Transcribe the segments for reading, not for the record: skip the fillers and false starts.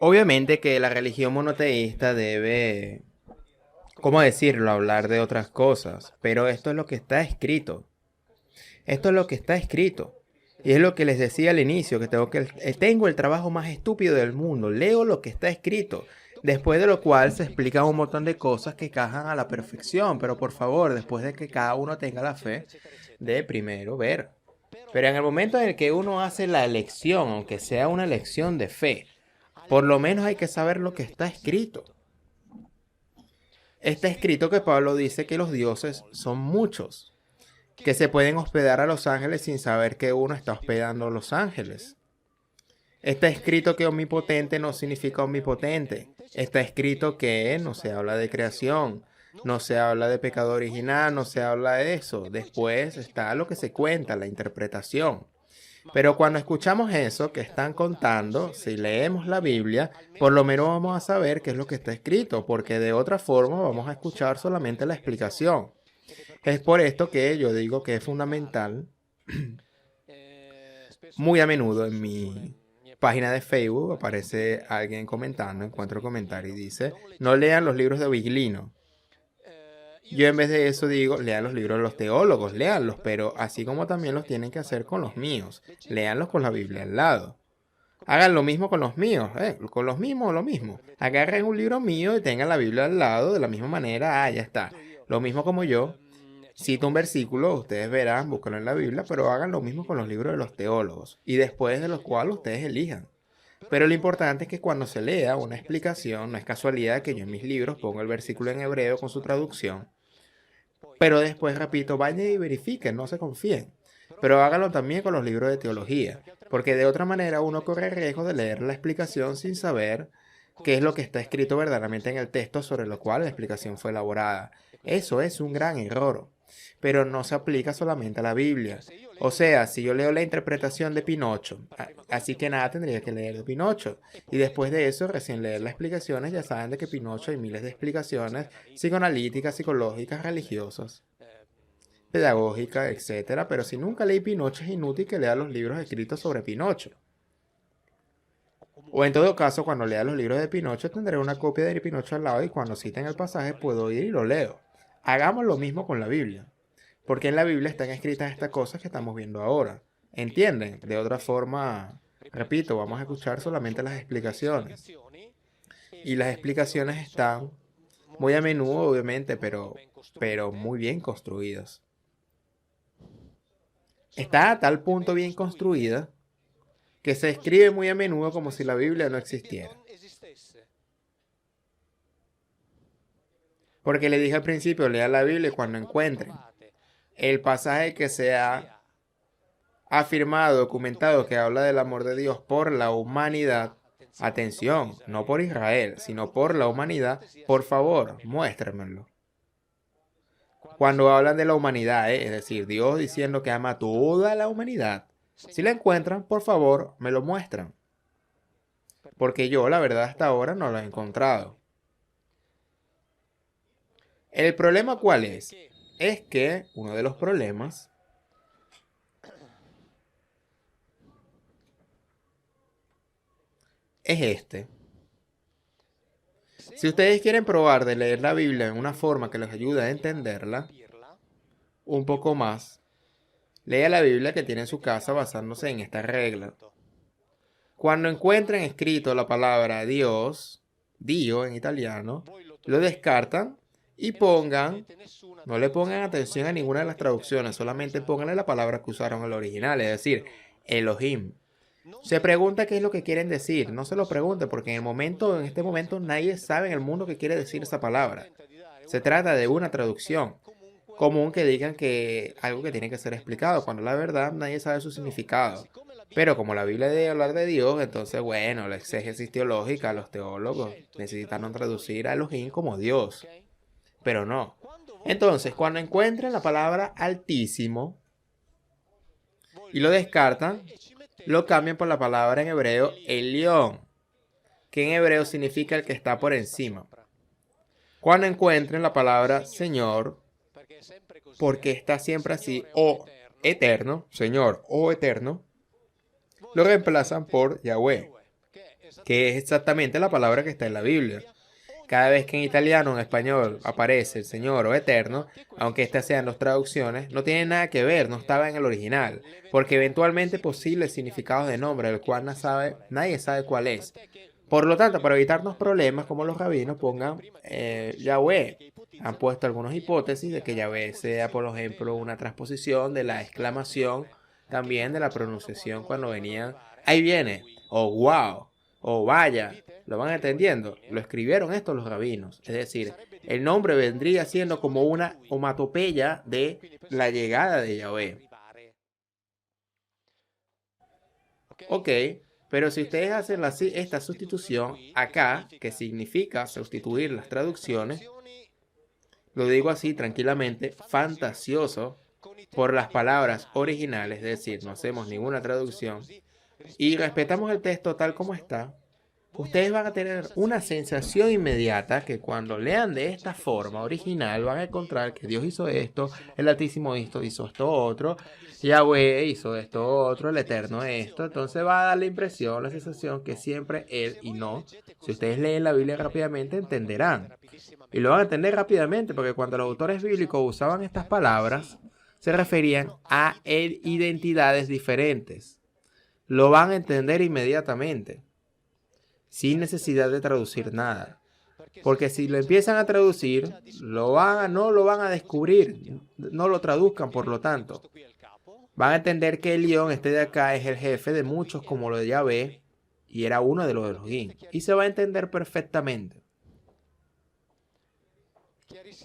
Obviamente que la religión monoteísta debe, ¿cómo decirlo?, hablar de otras cosas, pero esto es lo que está escrito. Esto es lo que está escrito. Y es lo que les decía al inicio, que tengo el trabajo más estúpido del mundo. Leo lo que está escrito. Después de lo cual se explican un montón de cosas que cajan a la perfección. Pero por favor, después de que cada uno tenga la fe, de primero ver. Pero en el momento en el que uno hace la elección, aunque sea una elección de fe, por lo menos hay que saber lo que está escrito. Está escrito que Pablo dice que los dioses son muchos, que se pueden hospedar a los ángeles sin saber que uno está hospedando a los ángeles. Está escrito que omnipotente no significa omnipotente. Está escrito que no se habla de creación, no se habla de pecado original, no se habla de eso. Después está lo que se cuenta, la interpretación. Pero cuando escuchamos eso que están contando, si leemos la Biblia, por lo menos vamos a saber qué es lo que está escrito, porque de otra forma vamos a escuchar solamente la explicación. Es por esto que yo digo que es fundamental, muy a menudo en mi página de Facebook aparece alguien comentando, encuentro comentario y dice, no lean los libros de Viglino. Yo en vez de eso digo, lean los libros de los teólogos, léanlos, pero así como también los tienen que hacer con los míos, léanlos con la Biblia al lado. Hagan lo mismo con los míos, con los mismos lo mismo. Agarren un libro mío y tengan la Biblia al lado de la misma manera, ya está. Lo mismo como yo, cito un versículo, ustedes verán, búsquenlo en la Biblia, pero hagan lo mismo con los libros de los teólogos, y después de los cuales ustedes elijan. Pero lo importante es que cuando se lea una explicación, no es casualidad que yo en mis libros pongo el versículo en hebreo con su traducción, pero después, repito, vayan y verifiquen, no se confíen. Pero háganlo también con los libros de teología, porque de otra manera uno corre el riesgo de leer la explicación sin saber qué es lo que está escrito verdaderamente en el texto sobre lo cual la explicación fue elaborada. Eso es un gran error, pero no se aplica solamente a la Biblia. O sea, si yo leo la interpretación de Pinocho, así que nada tendría que leer de Pinocho. Y después de eso, recién leer las explicaciones, ya saben de que Pinocho hay miles de explicaciones psicoanalíticas, psicológicas, religiosas, pedagógicas, etcétera. Pero si nunca leí Pinocho, es inútil que lea los libros escritos sobre Pinocho. O en todo caso, cuando lea los libros de Pinocho, tendré una copia de Pinocho al lado y cuando citen el pasaje puedo ir y lo leo. Hagamos lo mismo con la Biblia. Porque en la Biblia están escritas estas cosas que estamos viendo ahora. ¿Entienden? De otra forma, repito, vamos a escuchar solamente las explicaciones. Y las explicaciones están muy a menudo, obviamente, pero muy bien construidas. Está a tal punto bien construida que se escribe muy a menudo como si la Biblia no existiera. Porque le dije al principio, lea la Biblia y cuando encuentren el pasaje que se ha afirmado, documentado, que habla del amor de Dios por la humanidad, atención, no por Israel, sino por la humanidad, por favor, muéstrenmelo. Cuando hablan de la humanidad, es decir, Dios diciendo que ama a toda la humanidad, si la encuentran, por favor, me lo muestran. Porque yo, la verdad, hasta ahora no lo he encontrado. ¿El problema cuál es? Es que uno de los problemas es este. Si ustedes quieren probar de leer la Biblia en una forma que les ayude a entenderla un poco más, lea la Biblia que tiene en su casa basándose en esta regla. Cuando encuentren escrito la palabra Dios, Dio en italiano, lo descartan y no le pongan atención a ninguna de las traducciones, solamente pónganle la palabra que usaron en el original, es decir, Elohim. Se pregunta qué es lo que quieren decir, no se lo pregunte porque en este momento nadie sabe en el mundo qué quiere decir esa palabra. Se trata de una traducción común que digan que algo que tiene que ser explicado, cuando la verdad nadie sabe su significado. Pero como la Biblia debe hablar de Dios, entonces bueno, la exégesis teológica, los teólogos necesitaron traducir a Elohim como Dios. Pero no. Entonces, cuando encuentren la palabra altísimo y lo descartan, lo cambian por la palabra en hebreo Elión, que en hebreo significa el que está por encima. Cuando encuentren la palabra Señor, porque está siempre así, o eterno, Señor o eterno, lo reemplazan por Yahweh, que es exactamente la palabra que está en la Biblia. Cada vez que en italiano o en español aparece el Señor o Eterno, aunque estas sean dos traducciones, no tiene nada que ver, no estaba en el original, porque eventualmente posibles significados de nombre, el cual nadie sabe cuál es. Por lo tanto, para evitarnos problemas, como los rabinos pongan Yahweh, han puesto algunas hipótesis de que Yahweh sea, por ejemplo, una transposición de la exclamación, también de la pronunciación cuando venían, ahí viene, o wow, o vaya. ¿Lo van entendiendo? Lo escribieron esto los rabinos. Es decir, el nombre vendría siendo como una onomatopeya de la llegada de Yahweh. Ok, pero si ustedes hacen esta sustitución acá, que significa sustituir las traducciones, lo digo así tranquilamente, fantasioso, por las palabras originales, es decir, no hacemos ninguna traducción, y respetamos el texto tal como está, ustedes van a tener una sensación inmediata que cuando lean de esta forma original van a encontrar que Dios hizo esto, el Altísimo hizo esto otro, Yahweh hizo esto otro, el Eterno esto. Entonces va a dar la impresión, la sensación que siempre Él y no. Si ustedes leen la Biblia rápidamente entenderán. Y lo van a entender rápidamente porque cuando los autores bíblicos usaban estas palabras se referían a identidades diferentes. Lo van a entender inmediatamente, sin necesidad de traducir nada. Porque si lo empiezan a traducir, no lo van a descubrir, no lo traduzcan por lo tanto. Van a entender que el león, este de acá, es el jefe de muchos como lo de Yahvé, y era uno de los Elohim. Y se va a entender perfectamente.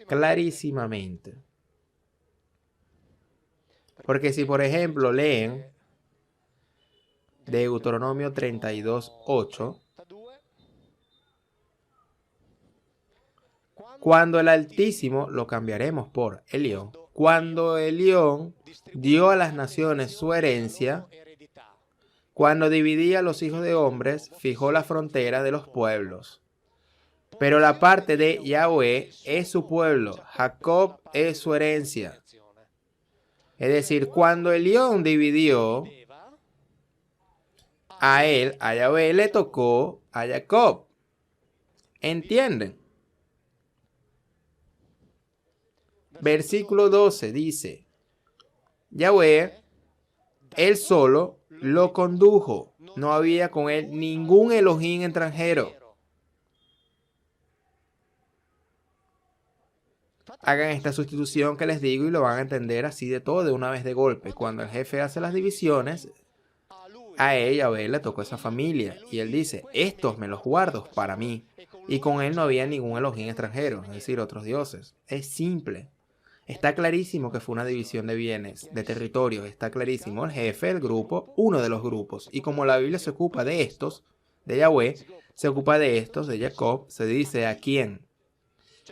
Clarísimamente. Porque si por ejemplo leen Deuteronomio 32:8, cuando el Altísimo, lo cambiaremos por Elión, cuando Elión dio a las naciones su herencia, cuando dividía a los hijos de hombres, fijó la frontera de los pueblos. Pero la parte de Yahweh es su pueblo, Jacob es su herencia. Es decir, cuando Elión dividió, a él, a Yahweh, le tocó a Jacob. ¿Entienden? Versículo 12 dice, Yahweh, él solo lo condujo. No había con él ningún Elohim extranjero. Hagan esta sustitución que les digo y lo van a entender así de todo de una vez de golpe. Cuando el jefe hace las divisiones, a él, a le tocó esa familia. Y él dice, estos me los guardo para mí. Y con él no había ningún Elohim extranjero, es decir, otros dioses. Es simple. Está clarísimo que fue una división de bienes, de territorios. Está clarísimo el jefe, el grupo, uno de los grupos. Y como la Biblia se ocupa de estos, de Yahweh, se ocupa de estos, de Jacob, se dice a quién.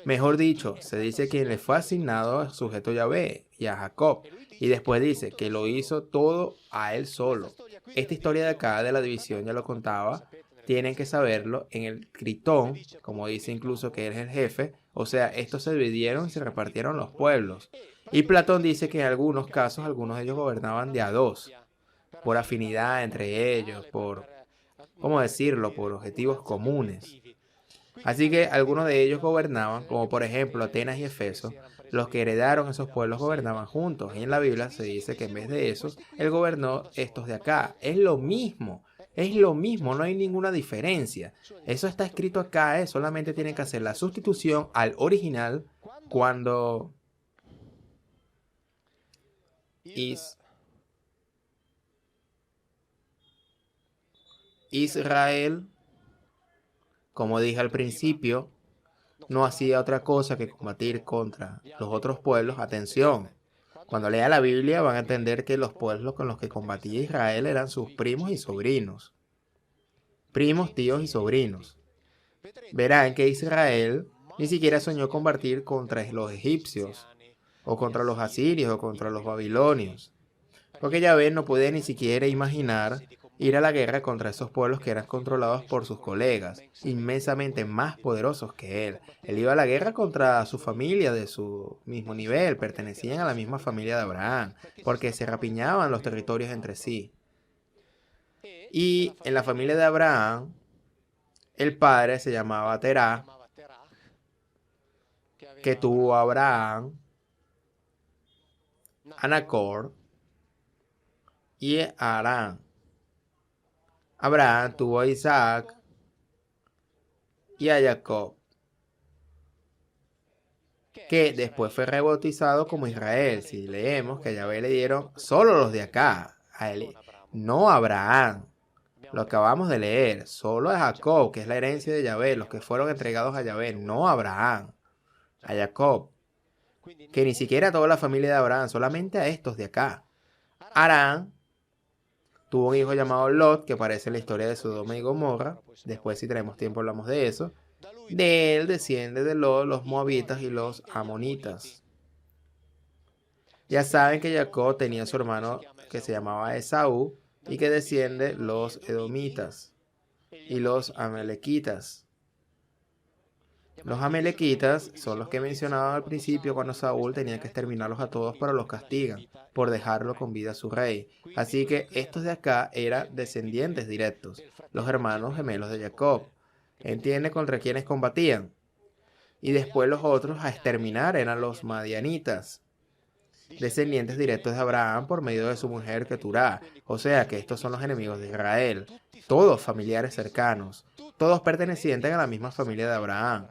Mejor dicho, se dice que le fue asignado al sujeto Yahweh y a Jacob. Y después dice que lo hizo todo a él solo. Esta historia de acá de la división ya lo contaba. Tienen que saberlo en el Critón, como dice incluso que él es el jefe. O sea, estos se dividieron y se repartieron los pueblos. Y Platón dice que en algunos casos algunos de ellos gobernaban de a dos. Por afinidad entre ellos, por, ¿cómo decirlo? Por objetivos comunes. Así que algunos de ellos gobernaban, como por ejemplo Atenas y Efeso. Los que heredaron esos pueblos gobernaban juntos. Y en la Biblia se dice que en vez de esos, él gobernó estos de acá. Es lo mismo, no hay ninguna diferencia. Eso está escrito acá, solamente tienen que hacer la sustitución al original cuando Israel, como dije al principio, no hacía otra cosa que combatir contra los otros pueblos. Atención, cuando lea la Biblia van a entender que los pueblos con los que combatía Israel eran sus primos y sobrinos. Primos, tíos y sobrinos. Verán que Israel ni siquiera soñó combatir contra los egipcios, o contra los asirios, o contra los babilonios. Porque Yahvé no puede ni siquiera imaginar ir a la guerra contra esos pueblos que eran controlados por sus colegas, inmensamente más poderosos que él. Él iba a la guerra contra su familia de su mismo nivel, pertenecían a la misma familia de Abraham, porque se rapiñaban los territorios entre sí. Y en la familia de Abraham El padre se llamaba Terá, que tuvo a Abraham, a Nacor y a Harán. Abraham tuvo a Isaac y a Jacob, que después fue rebautizado como Israel. Si leemos que a Yahvé le dieron solo los de acá, a él, no a Abraham. Lo acabamos de leer, solo a Jacob, que es la herencia de Yahvé, los que fueron entregados a Yahvé, no a Abraham, a Jacob, que ni siquiera a toda la familia de Abraham, solamente a estos de acá. Harán tuvo un hijo llamado Lot, que aparece en la historia de Sodoma y Gomorra. Después, si tenemos tiempo, hablamos de eso. De él desciende de Lot los moabitas y los amonitas. Ya saben que Jacob tenía su hermano que se llamaba Esaú y que desciende los edomitas y los amalequitas. Los amalequitas son los que mencionaba al principio cuando Saúl tenía que exterminarlos a todos, pero los castigan por dejarlo con vida a su rey. Así que estos de acá eran descendientes directos, los hermanos gemelos de Jacob. ¿Entiende contra quienes combatían? Y después los otros a exterminar eran los madianitas, descendientes directos de Abraham por medio de su mujer Keturá. O sea que estos son los enemigos de Israel, todos familiares cercanos, todos pertenecientes a la misma familia de Abraham.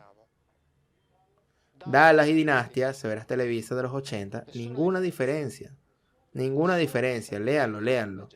Dallas y Dinastia, Severas Televisa de los 80, ninguna diferencia, léanlo.